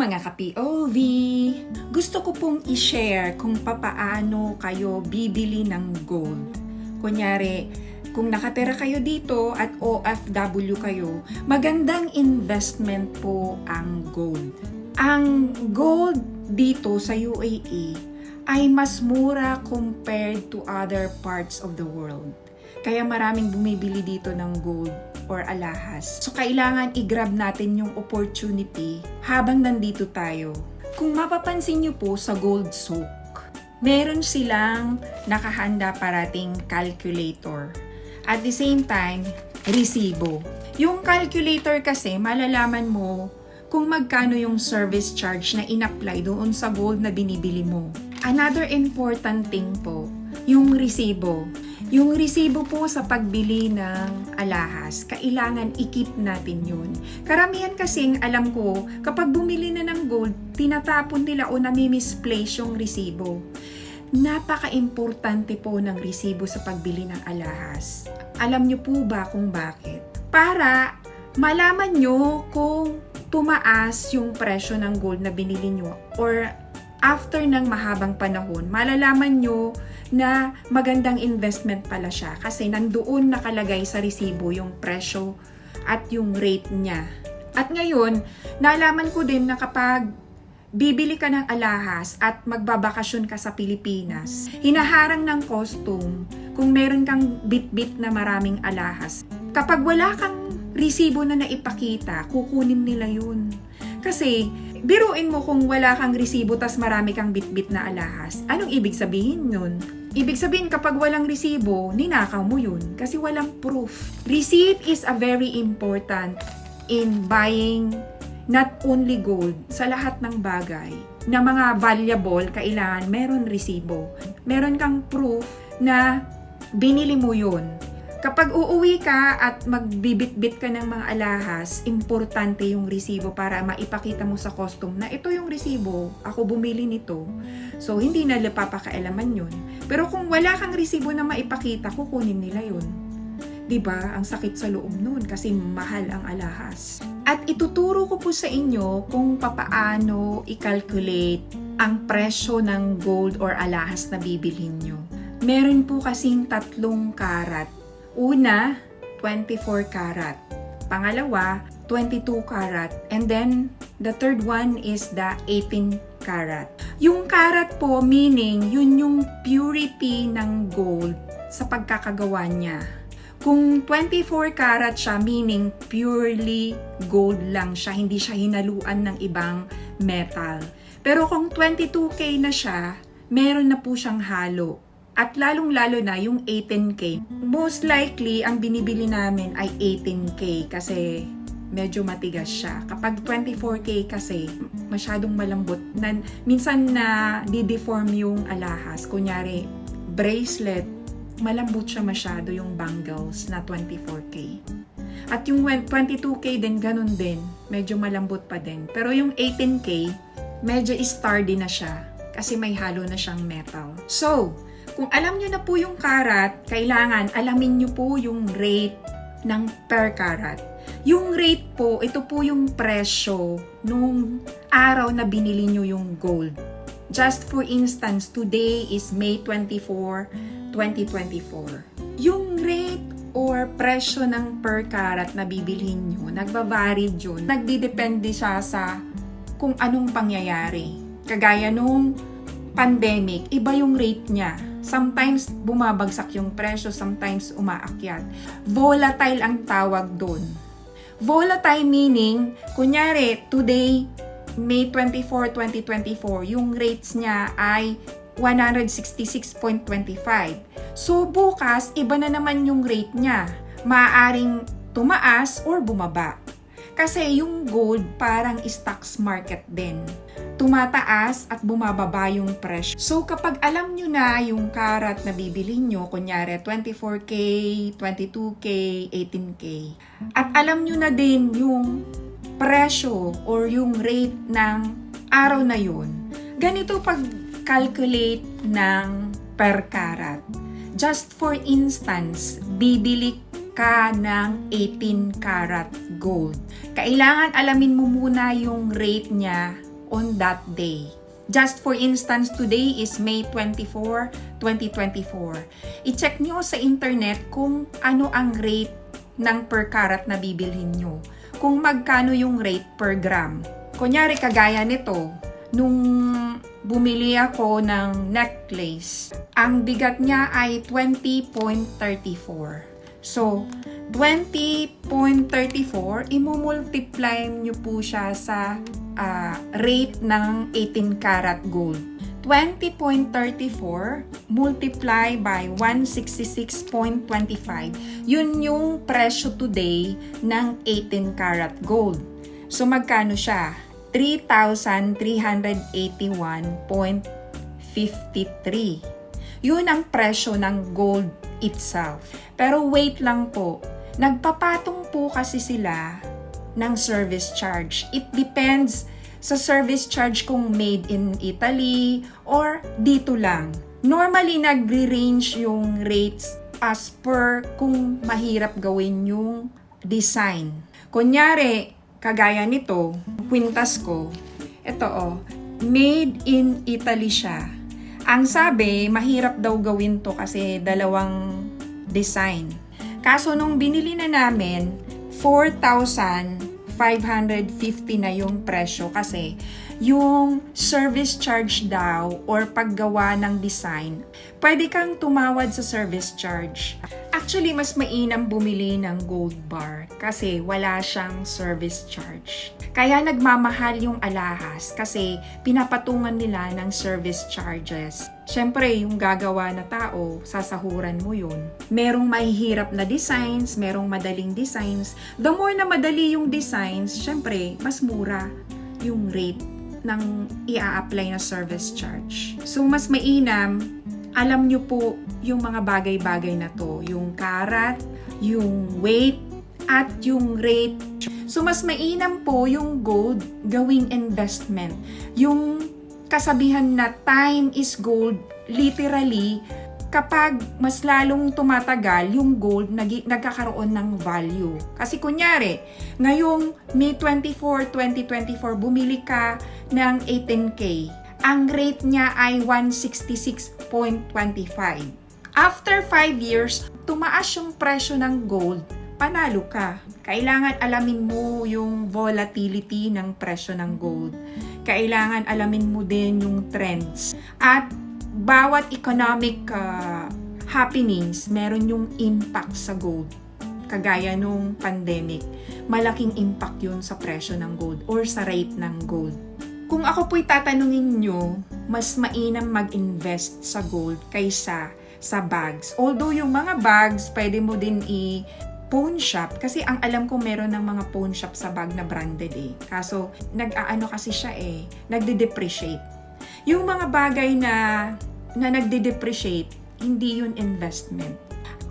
mga ka-POV! Gusto ko pong i-share kung papaano kayo bibili ng gold. Kunyari, kung nakatira kayo dito at OFW kayo, magandang investment po ang gold. Ang gold dito sa UAE ay mas mura compared to other parts of the world. Kaya maraming bumibili dito ng gold or alahas. So, kailangan i-grab natin yung opportunity habang nandito tayo. Kung mapapansin nyo po sa Gold Souk, meron silang nakahanda parating calculator. At the same time, resibo. Yung calculator kasi, malalaman mo kung magkano yung service charge na in-apply doon sa gold na binibili mo. Another important thing po, yung resibo. Yung resibo po sa pagbili ng alahas, kailangan i-keep natin yun. Karamihan kasing alam ko, kapag bumili na ng gold, tinatapon nila o nami-misplace yung resibo. Napaka-importante po ng resibo sa pagbili ng alahas. Alam nyo po ba kung bakit? Para malaman nyo kung tumaas yung presyo ng gold na binili nyo or after ng mahabang panahon, malalaman nyo na magandang investment pala siya kasi nandoon nakalagay sa resibo yung presyo at yung rate niya. At ngayon, nalaman ko din na kapag bibili ka ng alahas at magbabakasyon ka sa Pilipinas, hinaharang ng custom kung meron kang bit-bit na maraming alahas. Kapag wala kang resibo na naipakita, kukunin nila yun. Kasi, biruin mo kung wala kang resibo tas marami kang bit-bit na alahas. Anong ibig sabihin nun? Ibig sabihin kapag walang resibo, ninakaw mo yun kasi walang proof. Receipt is a very important in buying not only gold, sa lahat ng bagay na mga valuable, kailangan meron resibo. Meron kang proof na binili mo yun. Kapag uuwi ka at magbibit-bit ka ng mga alahas, importante yung resibo para maipakita mo sa custom na ito yung resibo, ako bumili nito. So, hindi na papakailaman yun. Pero kung wala kang resibo na maipakita, kukunin nila yun. Diba? Ang sakit sa loob nun kasi mahal ang alahas. At ituturo ko po sa inyo kung papaano i-calculate ang presyo ng gold or alahas na bibilhin nyo. Meron po kasing 3 karat. Una, 24 karat. Pangalawa, 22 karat. And then, the third one is the 18 karat. Yung karat po, meaning, yun yung purity ng gold sa pagkakagawa niya. Kung 24 karat siya, meaning purely gold lang siya, hindi siya hinaluan ng ibang metal. Pero kung 22K na siya, meron na po siyang halo. At lalong-lalo na yung 18K. Most likely, ang binibili namin ay 18K kasi medyo matigas siya. Kapag 24K kasi, masyadong malambot. Minsan na di-deform yung alahas. Kunyari, bracelet, malambot siya masyado yung bangles na 24K. At yung 22K din, ganun din. Medyo malambot pa din. Pero yung 18K, medyo sturdy na siya kasi may halo na siyang metal. So, kung alam nyo na po yung karat, kailangan alamin nyo po yung rate ng per karat. Yung rate po, ito po yung presyo nung araw na binili nyo yung gold. Just for instance, today is May 24, 2024. Yung rate or presyo ng per karat na bibilhin nyo, nagbabari yun. Nagdidepende siya sa kung anong pangyayari. Kagaya nung pandemic, iba yung rate niya. Sometimes bumabagsak yung presyo, sometimes umaakyat. Volatile ang tawag doon. Volatile meaning, kunyari, today, May 24, 2024, yung rates niya ay 166.25. So, bukas, iba na naman yung rate niya. Maaaring tumaas or bumaba. Kasi yung gold parang stocks market din. Tumataas at bumababa yung presyo. So kapag alam nyo na yung karat na bibili nyo, kunyari 24K, 22K, 18K, at alam nyo na din yung presyo or yung rate ng araw na yun, ganito pag-calculate ng per karat. Just for instance, bibili ka ng 18 karat gold. Kailangan alamin mo muna yung rate niya on that day. Just for instance, today is May 24, 2024. I-check nyo sa internet kung ano ang rate ng per carat na bibilhin nyo. Kung magkano yung rate per gram. Kunyari, kagaya nito, nung bumili ako ng necklace, ang bigat niya ay 20.34. So, 20.34, imumultiply nyo po siya sa rate ng 18 karat gold. 20.34 multiply by 166.25. Yun yung presyo today ng 18 karat gold. So, magkano siya? 3,381.53. Yun ang presyo ng gold itself. Pero wait lang po, nagpapatong po kasi sila ng service charge. It depends sa service charge kung made in Italy or dito lang. Normally, nagre-range yung rates as per kung mahirap gawin yung design. Kunyari, kagaya nito, kwintas ko, ito made in Italy siya. Ang sabi, mahirap daw gawin to kasi dalawang design. Kaso nung binili na namin, 4,550 na yung presyo kasi yung service charge daw or paggawa ng design, pwede kang tumawad sa service charge. Actually, mas mainam bumili ng gold bar kasi wala siyang service charge. Kaya nagmamahal yung alahas kasi pinapatungan nila ng service charges. Siyempre, yung gagawa na tao, sasahuran mo yun. Merong mahihirap na designs, merong madaling designs. The more na madali yung designs, siyempre, mas mura yung rate ng i-a-apply na service charge. So, mas mainam, alam nyo po yung mga bagay-bagay na to. Yung karat, yung weight, at yung rate. So, mas mainam po yung gold gawing investment. Yung kasabihan na time is gold, literally, kapag mas lalong tumatagal, yung gold nagkakaroon ng value. Kasi kunyari, ngayong May 24, 2024, bumili ka ng 18K. Ang rate niya ay 166.25. After 5 years, tumaas yung presyo ng gold, panalo ka. Kailangan alamin mo yung volatility ng presyo ng gold. Kailangan alamin mo din yung trends. At bawat economic happenings, meron yung impact sa gold. Kagaya nung pandemic, malaking impact yun sa presyo ng gold or sa rate ng gold. Kung ako po'y tatanungin nyo, mas mainam mag-invest sa gold kaysa sa bags. Although yung mga bags, pwede mo din pawn shop kasi ang alam ko meron ng mga pawn shop sa bag na branded Kaso nag-aano kasi siya nagde-depreciate. Yung mga bagay na nagde-depreciate, hindi yun investment.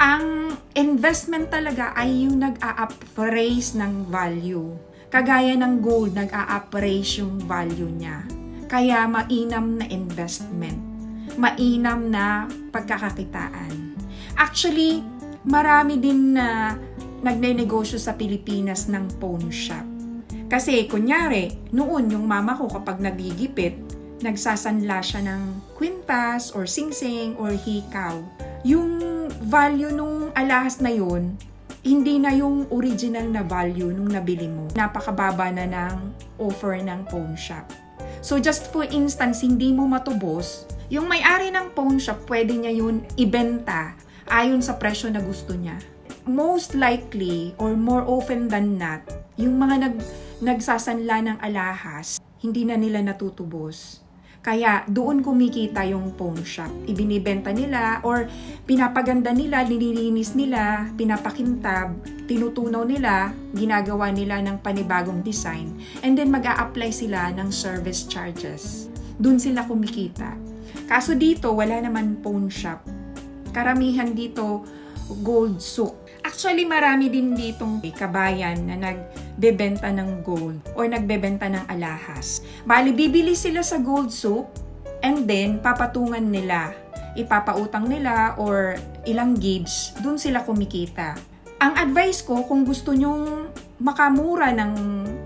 Ang investment talaga ay yung nag-a-appraise ng value. Kagaya ng gold, nag-a-appraise yung value niya. Kaya mainam na investment. Mainam na pagkakakitaan. Actually, marami din na nagne-negosyo sa Pilipinas ng pawn shop. Kasi kunyari, noon yung mama ko kapag nagigipit, nagsasanla siya ng kwintas or singsing or hikaw. Yung value nung alahas na yun, hindi na yung original na value nung nabili mo. Napakababa na ng offer ng pawn shop. So just for instance, hindi mo matubos, yung may-ari ng pawn shop, pwede niya yun ibenta ayon sa presyo na gusto niya. Most likely, or more often than not, yung mga nagsasanla ng alahas, hindi na nila natutubos. Kaya doon kumikita yung pawn shop. Ibinibenta nila or pinapaganda nila, nililinis nila, pinapakintab, tinutunaw nila, ginagawa nila ng panibagong design, and then mag-a-apply sila ng service charges. Doon sila kumikita. Kaso dito, wala naman pawn shop. Karamihan dito, gold souk. Actually, marami din ditong kabayan na nagbebenta ng gold or nagbebenta ng alahas. Bali, bibili sila sa gold souk and then papatungan nila. Ipapautang nila or ilang gibs, dun sila kumikita. Ang advice ko, kung gusto nyong makamura ng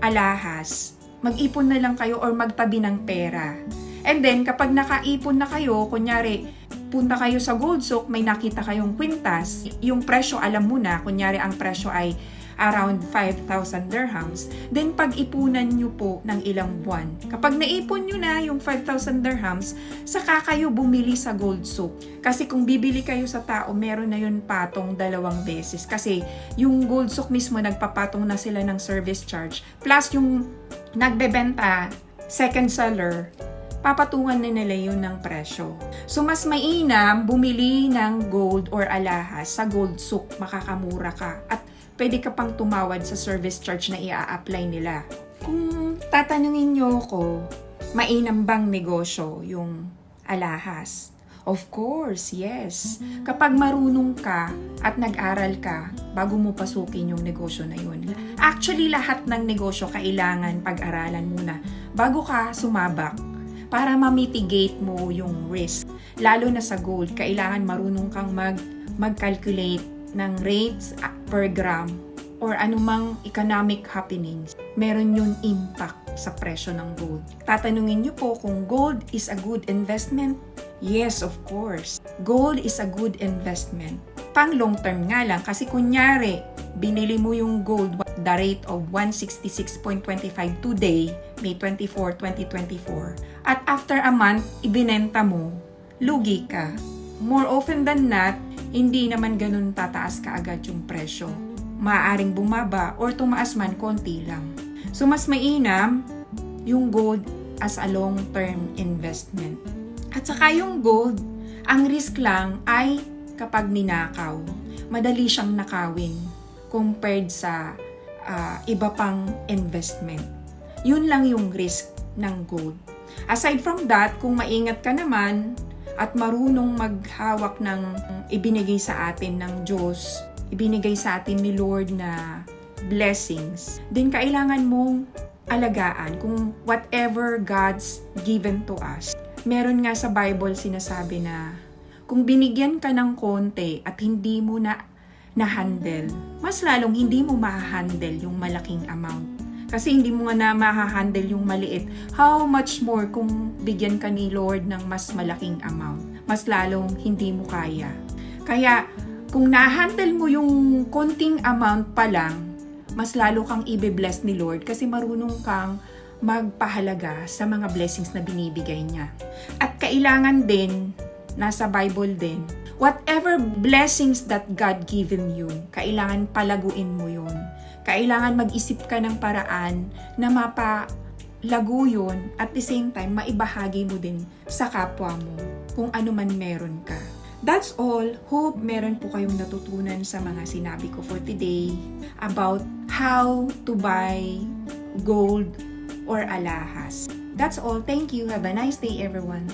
alahas, mag-ipon na lang kayo or magtabi ng pera. And then, kapag nakaipon na kayo, kunyari, punta kayo sa gold souk, may nakita kayong kwintas, yung presyo alam mo na, kunyari ang presyo ay around 5,000 dirhams, then pag-ipunan nyo po ng ilang buwan. Kapag naipon nyo na yung 5,000 dirhams, saka kayo bumili sa gold souk. Kasi kung bibili kayo sa tao, meron na yun patong 2 beses. Kasi yung gold souk mismo, nagpapatong na sila ng service charge. Plus yung nagbebenta, second seller, papatungan na nila yun ng presyo. So, mas mainam bumili ng gold or alahas sa gold souk, makakamura ka. At pwede ka pang tumawad sa service charge na i-a-apply nila. Kung tatanungin nyo ko, mainam bang negosyo yung alahas? Of course, yes. Kapag marunong ka at nag-aral ka bago mo pasukin yung negosyo na yun. Actually, lahat ng negosyo kailangan pag-aralan muna bago ka sumabak para ma-mitigate mo yung risk. Lalo na sa gold, kailangan marunong kang mag-calculate ng rates per gram or anumang economic happenings. Meron yung impact sa presyo ng gold. Tatanungin niyo po kung gold is a good investment? Yes, of course. Gold is a good investment. Pang long term nga lang kasi kunyari, binili mo yung gold the rate of 166.25 today, May 24, 2024. At after a month, ibinenta mo, lugi ka. More often than not, hindi naman ganun tataas kaagad yung presyo. Maaaring bumaba or tumaas man konti lang. So mas mainam yung gold as a long-term investment. At saka yung gold, ang risk lang ay kapag ninakaw. Madali siyang nakawin compared sa iba pang investment. Yun lang yung risk ng gold. Aside from that, kung maingat ka naman at marunong maghawak ng ibinigay sa atin ng Diyos, ibinigay sa atin ni Lord na blessings, then kailangan mong alagaan kung whatever God's given to us. Meron nga sa Bible sinasabi na kung binigyan ka ng konti at hindi mo na-handle, mas lalong hindi mo ma-handle yung malaking amount. Kasi hindi mo nga na ma-handle yung maliit. How much more kung bigyan ka ni Lord ng mas malaking amount? Mas lalong hindi mo kaya. Kaya kung na-handle mo yung konting amount pa lang, mas lalo kang i-bless ni Lord kasi marunong kang magpahalaga sa mga blessings na binibigay niya. At kailangan din, nasa Bible din, whatever blessings that God given you, kailangan palaguin mo yun. Kailangan mag-isip ka ng paraan na mapalago yun at the same time, maibahagi mo din sa kapwa mo kung ano man meron ka. That's all. Hope meron po kayong natutunan sa mga sinabi ko for today about how to buy gold or alahas. That's all. Thank you. Have a nice day, everyone.